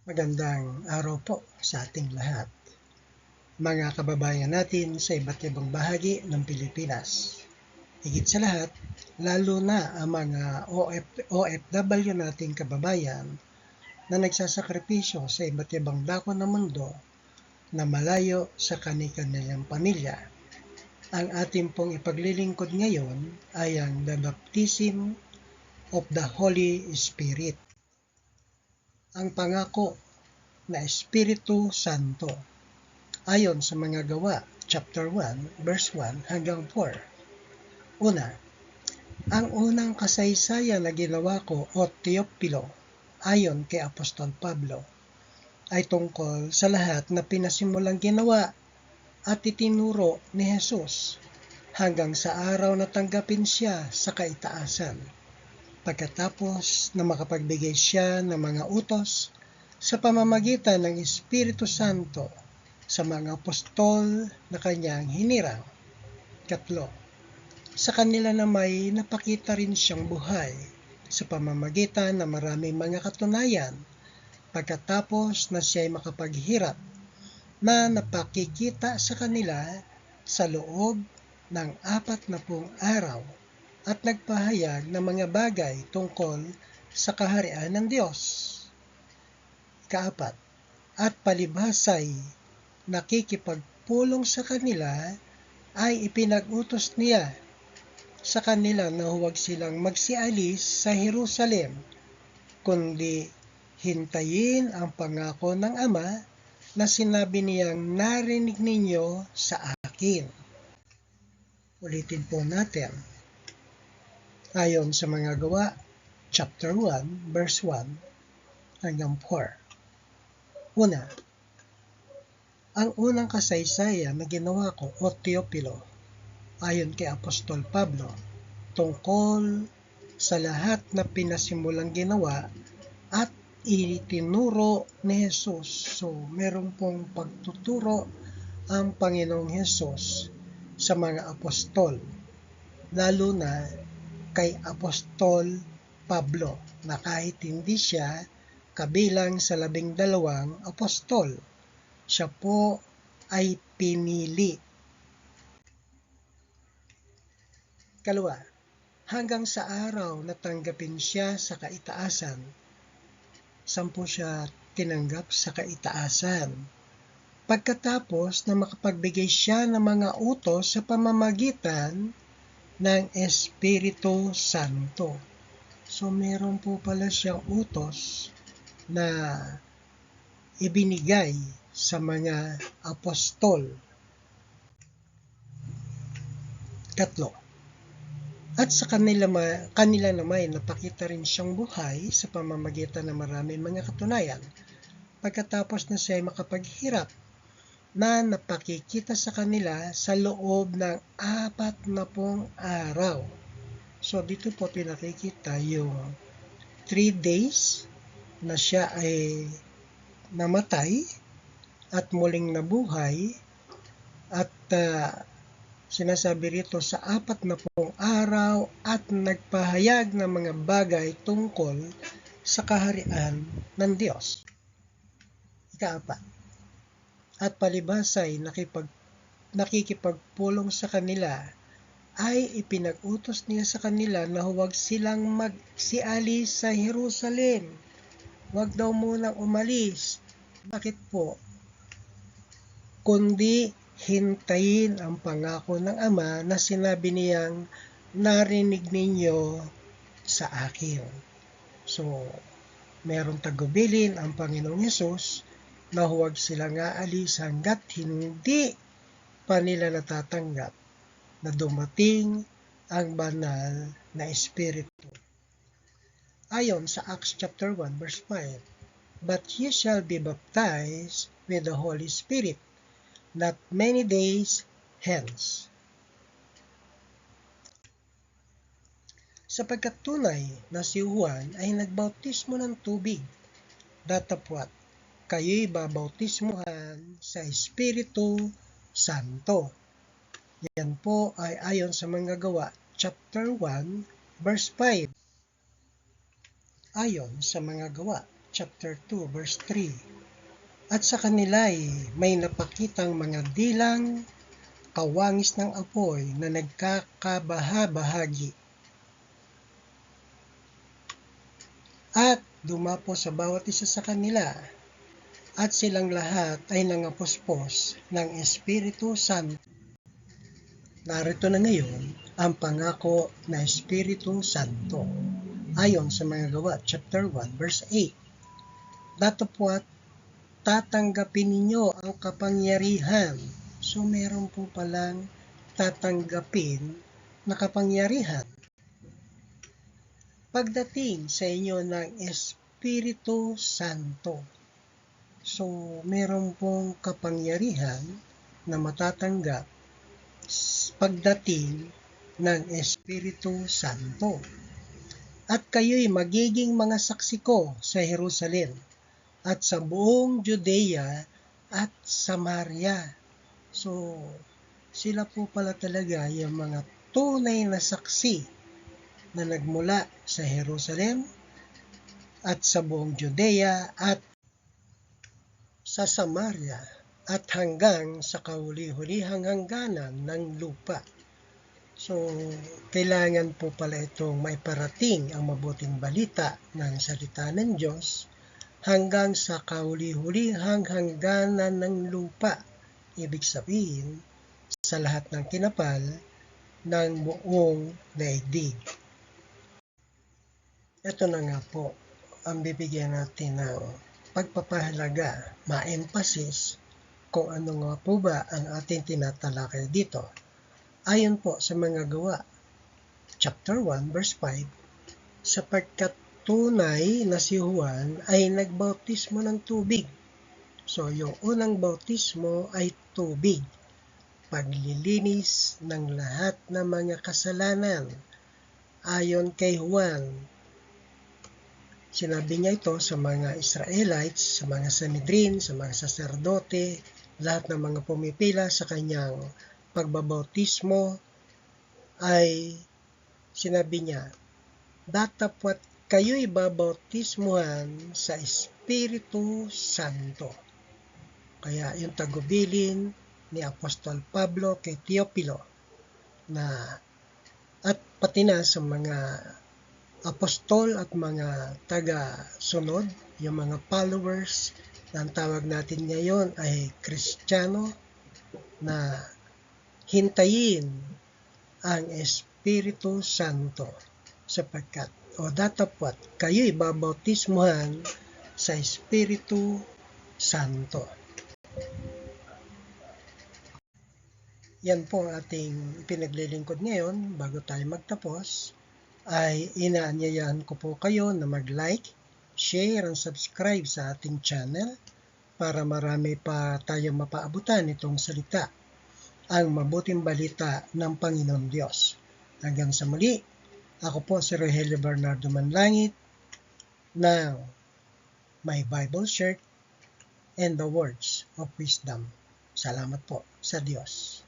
Magandang araw po sa ating lahat, mga kababayan natin sa iba't ibang bahagi ng Pilipinas. Higit sa lahat, lalo na ang mga OFW nating kababayan na nagsasakripisyo sa iba't ibang dako ng mundo na malayo sa kani-kanilang pamilya. Ang ating pong ipaglilingkod ngayon ay ang The Baptism of the Holy Spirit. Ang pangako na Espiritu Santo. Ayon sa mga gawa, chapter 1, verse 1 hanggang 4. Una, ang unang kasaysayan na ginawa ko o Teopilo, ayon kay Apostol Pablo, ay tungkol sa lahat na pinasimulang ginawa at itinuro ni Jesus hanggang sa araw na tanggapin siya sa kaitaasan, pagkatapos na makapagbigay siya ng mga utos sa pamamagitan ng Espiritu Santo sa mga apostol na kanyang hinirang. Katlo, sa kanila na may napakita rin siyang buhay sa pamamagitan ng maraming mga katunayan pagkatapos na siya'y makapaghirap na napakikita sa kanila sa loob ng 40 araw at nagpahayag ng mga bagay tungkol sa kaharian ng Diyos. Ikaapat, at palibhasa'y nakikipagpulong sa kanila ay ipinag-utos niya sa kanila na huwag silang magsialis sa Jerusalem, kundi hintayin ang pangako ng Ama na sinabi niyang narinig ninyo sa akin. Ulitin po natin. Ayon sa mga gawa, chapter 1, verse 1 hanggang 4. Una, ang unang kasaysayan na ginawa ko o Teopilo, ayon kay Apostol Pablo, tungkol sa lahat na pinasimulang ginawa at itinuro ni Jesus. So, meron pong pagtuturo ang Panginoong Jesus sa mga apostol, lalo na kay Apostol Pablo, na kahit hindi siya kabilang sa 12 apostol, siya po ay pinili. Kalawa, hanggang sa araw na tanggapin siya sa kaitaasan. Saan po siya tinanggap sa kaitaasan? Pagkatapos na makapagbigay siya ng mga utos sa pamamagitan ng Espiritu Santo. So meron po pala siyang utos na ibinigay sa mga apostol. Katlo, at sa kanila naman napakita rin siyang buhay sa pamamagitan ng maraming mga katunayan pagkatapos na siya ay makapaghirap na napakikita sa kanila sa loob ng 40 araw. So dito po pinakikita yung 3 days na siya ay namatay at muling nabuhay at sinasabi rito sa 40 araw at nagpahayag ng mga bagay tungkol sa kaharian ng Diyos. Ikaapat, at palibhasa'y nakikipagpulong sa kanila ay ipinag-utos niya sa kanila na huwag silang magsialis sa Jerusalem. Huwag daw munang umalis. Bakit po? Kundi hintayin ang pangako ng Ama na sinabi niyang narinig ninyo sa akin. So, merong tagubilin ang Panginoong Hesus na huwag silang aalis hanggat hindi pa nila natatanggap na dumating ang banal na Espiritu. Ayon sa Acts chapter 1 verse 5, but ye shall be baptized with the Holy Spirit not many days hence. Sapagkat tunay na si Juan ay nagbautismo ng tubig, datapwat kayo'y babautismuhan sa Espiritu Santo. Yan po ay ayon sa mga gawa, chapter 1, verse 5. Ayon sa mga gawa, chapter 2, verse 3. At sa kanila'y may napakitang mga dilang kawangis ng apoy na nagkakabahabahagi at dumapo sa bawat isa sa kanila, at silang lahat ay nangapuspos ng Espiritu Santo. Narito na ngayon ang pangako na Espiritu Santo. Ayon sa mga Gawa, chapter 1, verse 8. Datapwat tatanggapin ninyo ang kapangyarihan. So meron po palang tatanggapin na kapangyarihan pagdating sa inyo ng Espiritu Santo. So meron pong kapangyarihan na matatanggap pagdating ng Espiritu Santo. At kayo'y magiging mga saksi ko sa Jerusalem at sa buong Judea at Samaria. So, sila po pala talaga yung mga tunay na saksi na nagmula sa Jerusalem at sa buong Judea at sa Samaria at hanggang sa kahuli-hulihang hangganan ng lupa. So, kailangan po pala itong maiparating ang mabuting balita ng salita ng Diyos hanggang sa kahuli-hulihang hangganan ng lupa. Ibig sabihin, sa lahat ng kinapal ng buong daigdig. Ito na nga po ang bibigyan natin ng pagpapahalaga, ma-emphasis kung ano nga po ba ang ating tinatalakay dito. Ayon po sa mga Gawa, chapter 1, verse 5, sapagkat tunay na si Juan ay nagbautismo ng tubig. So, yung unang bautismo ay tubig, paglilinis ng lahat ng mga kasalanan. Ayon kay Juan, sinabi niya ito sa mga Israelites, sa mga Sanhedrin, sa mga saserdote, lahat ng mga pumipila sa kanyang pagbabautismo, ay sinabi niya, datapwat kayo'y babautismuhan sa Espiritu Santo. Kaya yung tagubilin ni Apostol Pablo kay Teopilo at pati na sa mga apostol at mga taga-sunod, yung mga followers, na ang tawag natin ngayon ay Kristiyano, na hintayin ang Espiritu Santo sapagkat datapwat kayo'y babautismuhan sa Espiritu Santo. Yan po ang ating pinaglilingkod ngayon. Bago tayo magtapos, ay inaanyayahan ko po kayo na mag-like, share, and subscribe sa ating channel para marami pa tayong mapaabutan itong salita, ang mabuting balita ng Panginoon Diyos. Hanggang sa muli, ako po si Rogelio Bernardo Manlangit ng My Bible Shirt and the Words of Wisdom. Salamat po sa Diyos.